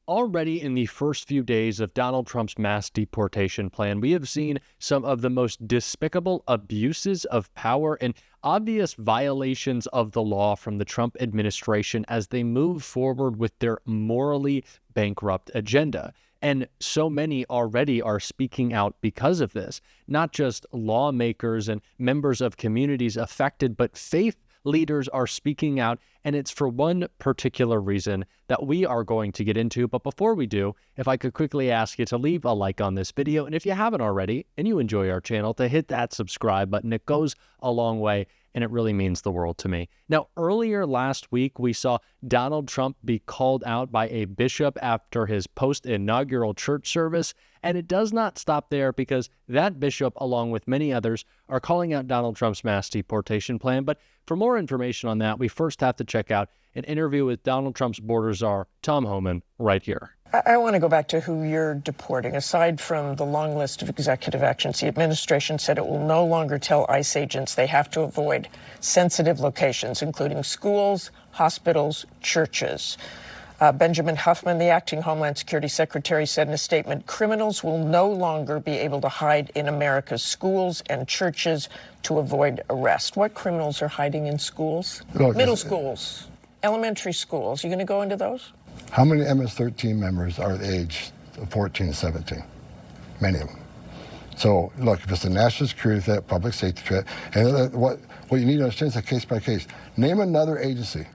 Already in the first few days of Donald Trump's mass deportation plan, we have seen some of the most despicable abuses of power and obvious violations of the law from the Trump administration as they move forward with their morally bankrupt agenda. And so many already are speaking out because of this, not just lawmakers and members of communities affected, but faith leaders are speaking out, and it's for one particular reason that we are going to get into. But before we do, if I could quickly ask you to leave a like on this video, and if you haven't already and you enjoy our channel, to hit that subscribe button. It goes a long way, and it really means the world to me. Now, earlier last week, we saw Donald Trump be called out by a bishop after his post-inaugural church service, and it does not stop there, because that bishop, along with many others, are calling out Donald Trump's mass deportation plan. But for more information on that, we first have to check out an interview with Donald Trump's border czar, Tom Homan, right here. I want to go back to who you're deporting. Aside from the long list of executive actions, the administration said it will no longer tell ICE agents they have to avoid sensitive locations, including schools, hospitals, churches. Benjamin Huffman, the acting Homeland Security Secretary, said in a statement, criminals will no longer be able to hide in America's schools and churches to avoid arrest. What criminals are hiding in schools? Look, middle schools, elementary schools. You going to go into those? How many MS-13 members are the age of 14 and 17? Many of them. So, look, if it's a national security threat, public safety threat, and what you need to understand is a case by case. Name another agency,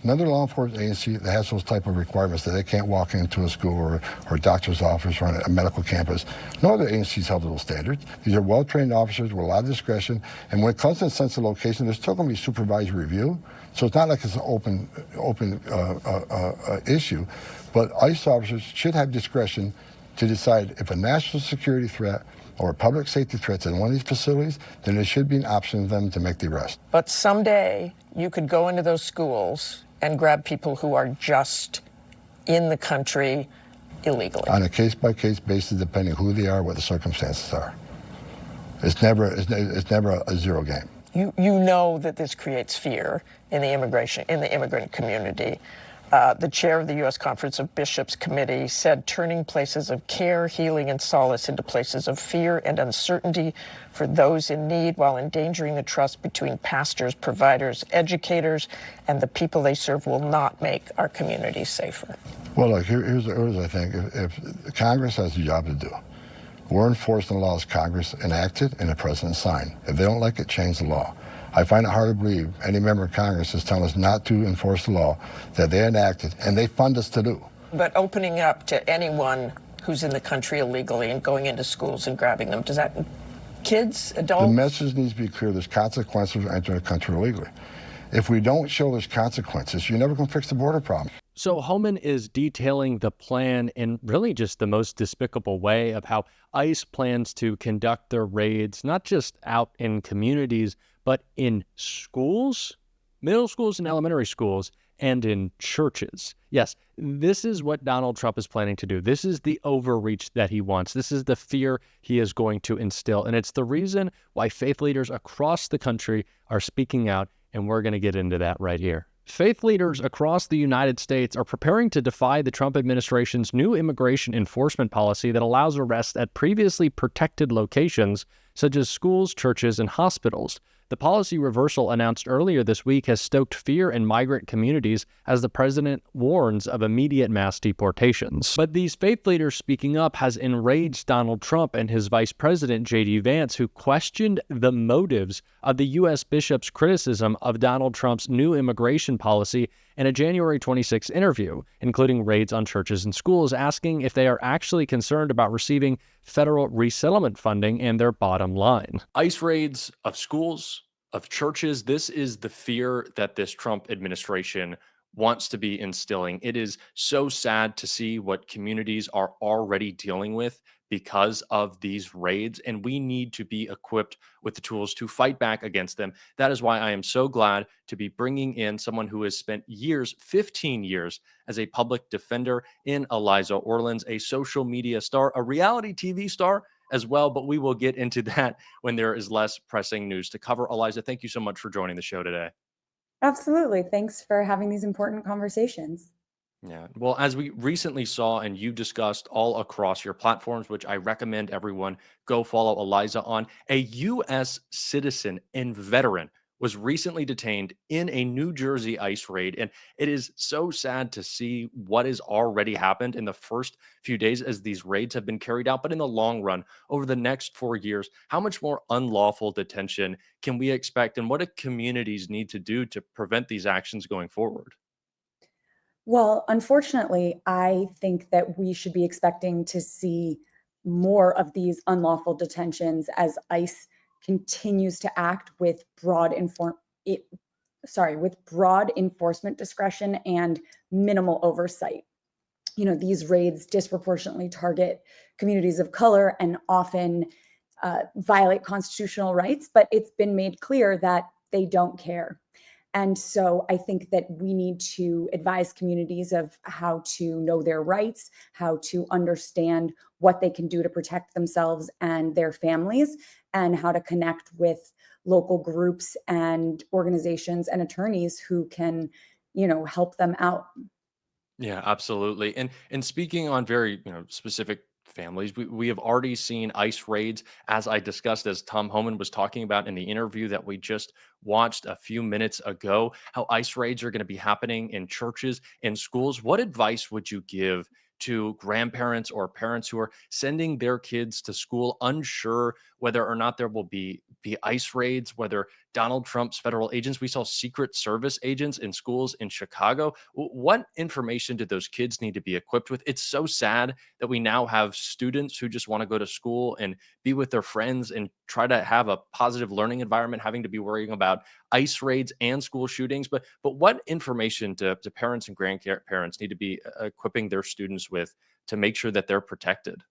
another law enforcement agency that has those type of requirements that they can't walk into a school or a doctor's office or on a medical campus. No other agencies held to those standards. These are well-trained officers with a lot of discretion, and when it comes to sensitive location, there's still going to be supervisory review. So it's not like it's an open issue, but ICE officers should have discretion to decide if a national security threat or a public safety threat in one of these facilities, then there should be an option for them to make the arrest. But someday you could go into those schools and grab people who are just in the country illegally. On a case-by-case basis, depending who they are, what the circumstances are. It's never a zero game. You know that this creates fear in the immigrant community. The chair of the U.S. Conference of Bishops Committee said turning places of care, healing, and solace into places of fear and uncertainty for those in need, while endangering the trust between pastors, providers, educators, and the people they serve, will not make our communities safer. Well, look, here's I think. If Congress has a job to do, we're enforcing the laws Congress enacted and the president signed. If they don't like it, change the law. I find it hard to believe any member of Congress is telling us not to enforce the law that they enacted and they fund us to do. But opening up to anyone who's in the country illegally and going into schools and grabbing them, does that, kids, adults? The message needs to be clear. There's consequences for entering the country illegally. If we don't show there's consequences, you're never going to fix the border problem. So Homan is detailing the plan in really just the most despicable way of how ICE plans to conduct their raids, not just out in communities, but in schools, middle schools and elementary schools, and in churches. Yes, this is what Donald Trump is planning to do. This is the overreach that he wants. This is the fear he is going to instill. And it's the reason why faith leaders across the country are speaking out, and we're going to get into that right here. Faith leaders across the United States are preparing to defy the Trump administration's new immigration enforcement policy that allows arrests at previously protected locations, such as schools, churches, and hospitals. The policy reversal announced earlier this week has stoked fear in migrant communities as the president warns of immediate mass deportations. But these faith leaders speaking up has enraged Donald Trump and his vice president, J.D. Vance, who questioned the motives of the U.S. bishop's criticism of Donald Trump's new immigration policy in a January 26 interview, including raids on churches and schools, asking if they are actually concerned about receiving federal resettlement funding and their bottom line. ICE raids of schools, of churches, this is the fear that this Trump administration wants to be instilling. It is so sad to see what communities are already dealing with because of these raids, and we need to be equipped with the tools to fight back against them. That is why I am so glad to be bringing in someone who has spent years, 15 years, as a public defender in Eliza Orlins, a social media star, a reality TV star as well, but we will get into that when there is less pressing news to cover. Eliza, thank you so much for joining the show today. Absolutely. Thanks for having these important conversations. Yeah. Well, as we recently saw and you discussed all across your platforms, which I recommend everyone go follow Eliza on, a U.S. citizen and veteran was recently detained in a New Jersey ICE raid. And it is so sad to see what has already happened in the first few days as these raids have been carried out. But in the long run, over the next 4 years, how much more unlawful detention can we expect? And what do communities need to do to prevent these actions going forward? Well, unfortunately, I think that we should be expecting to see more of these unlawful detentions as ICE continues to act with it, with broad enforcement discretion and minimal oversight. These raids disproportionately target communities of color and often violate constitutional rights, but it's been made clear that they don't care. And so I think that we need to advise communities of how to know their rights, how to understand what they can do to protect themselves and their families, and how to connect with local groups and organizations and attorneys who can, help them out. Yeah, absolutely. And speaking on very, specific families, we have already seen ICE raids, as I discussed, as Tom Homan was talking about in the interview that we just watched a few minutes ago, how ICE raids are going to be happening in churches and schools. What advice would you give to grandparents or parents who are sending their kids to school unsure whether or not there will be ICE raids, whether Donald Trump's federal agents, we saw Secret Service agents in schools in Chicago. What information did those kids need to be equipped with? It's so sad that we now have students who just want to go to school and be with their friends and try to have a positive learning environment, having to be worrying about ICE raids and school shootings. But what information do parents and grandparents need to be equipping their students with to make sure that they're protected?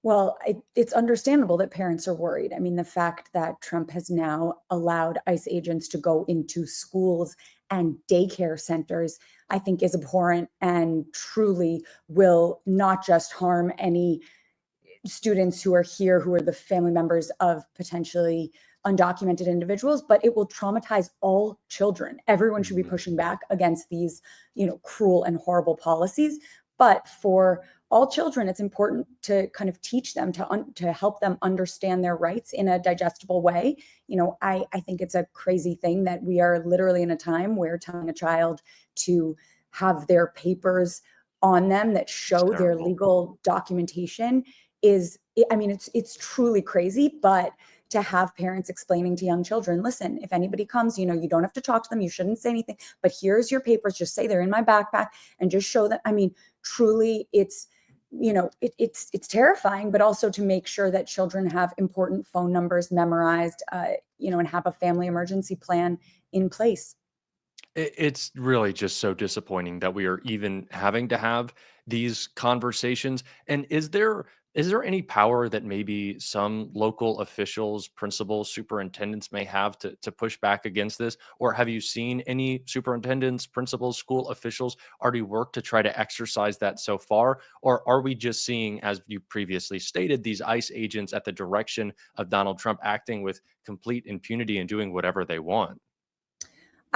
Well, it's understandable that parents are worried. I mean, the fact that Trump has now allowed ICE agents to go into schools and daycare centers, I think is abhorrent and truly will not just harm any students who are here who are the family members of potentially undocumented individuals, but it will traumatize all children. Everyone should be Mhm. pushing back against these, cruel and horrible policies. But for all children, it's important to kind of teach them to help them understand their rights in a digestible way. I think it's a crazy thing that we are literally in a time where telling a child to have their papers on them that It's show their terrible. legal documentation I mean, it's truly crazy. But to have parents explaining to young children, listen, if anybody comes, you don't have to talk to them, you shouldn't say anything, but here's your papers, just say they're in my backpack and just show them. I mean, truly, it's terrifying, but also to make sure that children have important phone numbers memorized, and have a family emergency plan in place. It's really just so disappointing that we are even having to have these conversations. And is there any power that maybe some local officials, principals, superintendents may have to push back against this? Or have you seen any superintendents, principals, school officials already work to try to exercise that so far? Or are we just seeing, as you previously stated, these ICE agents at the direction of Donald Trump acting with complete impunity and doing whatever they want?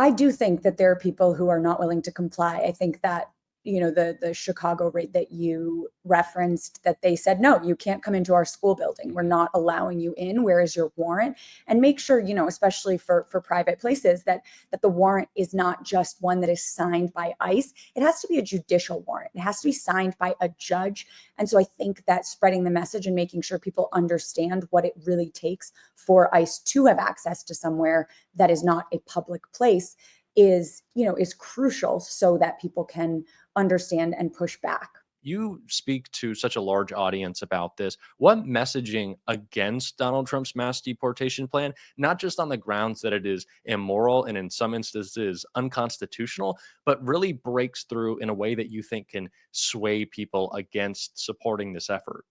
I do think that there are people who are not willing to comply. I think that, the Chicago rate that you referenced, that they said, no, you can't come into our school building. We're not allowing you in. Where is your warrant? And make sure, especially for private places, that the warrant is not just one that is signed by ICE. It has to be a judicial warrant. It has to be signed by a judge. And so I think that spreading the message and making sure people understand what it really takes for ICE to have access to somewhere that is not a public place is crucial so that people can understand and push back. You speak to such a large audience about this. What messaging against Donald Trump's mass deportation plan, not just on the grounds that it is immoral and in some instances unconstitutional, but really breaks through in a way that you think can sway people against supporting this effort?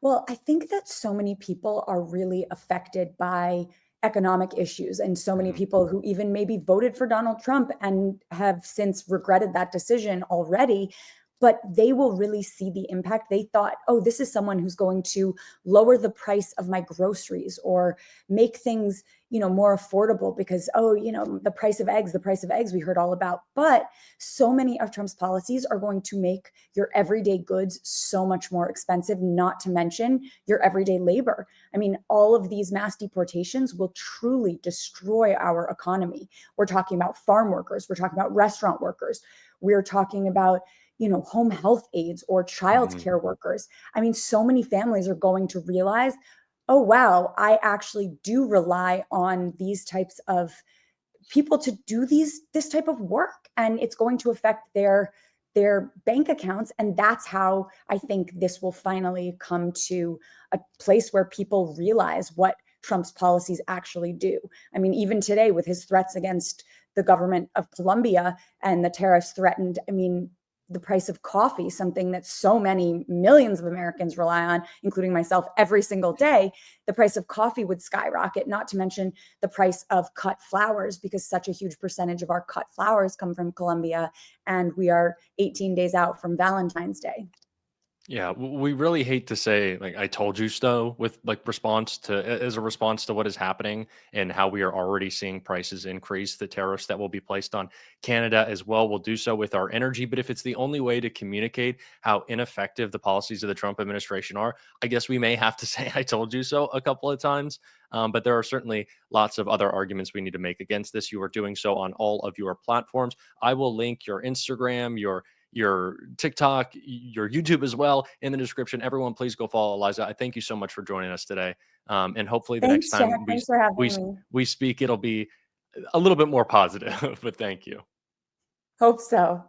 Well, I think that so many people are really affected by economic issues, and so many Mhm. people who even maybe voted for Donald Trump and have since regretted that decision already. But they will really see the impact. They thought, oh, this is someone who's going to lower the price of my groceries or make things, more affordable because, the price of eggs we heard all about. But so many of Trump's policies are going to make your everyday goods so much more expensive, not to mention your everyday labor. I mean, all of these mass deportations will truly destroy our economy. We're talking about farm workers. We're talking about restaurant workers. We're talking about home health aides or childcare workers. I mean, so many families are going to realize, oh, wow, I actually do rely on these types of people to do this type of work, and it's going to affect their bank accounts. And that's how I think this will finally come to a place where people realize what Trump's policies actually do. I mean, even today with his threats against the government of Colombia and the tariffs threatened, I mean, the price of coffee, something that so many millions of Americans rely on, including myself, every single day, the price of coffee would skyrocket, not to mention the price of cut flowers, because such a huge percentage of our cut flowers come from Colombia, and we are 18 days out from Valentine's Day. Yeah, we really hate to say like "I told you so" with like as a response to what is happening and how we are already seeing prices increase. The tariffs that will be placed on Canada as well will do so with our energy. But if it's the only way to communicate how ineffective the policies of the Trump administration are, I guess we may have to say "I told you so" a couple of times. But there are certainly lots of other arguments we need to make against this. You are doing so on all of your platforms. I will link your Instagram, your TikTok, your YouTube as well in the description. Everyone, please go follow Eliza. I thank you so much for joining us today. And hopefully the next Thanks, Jack. time Thanks for having we me. we speak, it'll be a little bit more positive. But thank you. Hope so.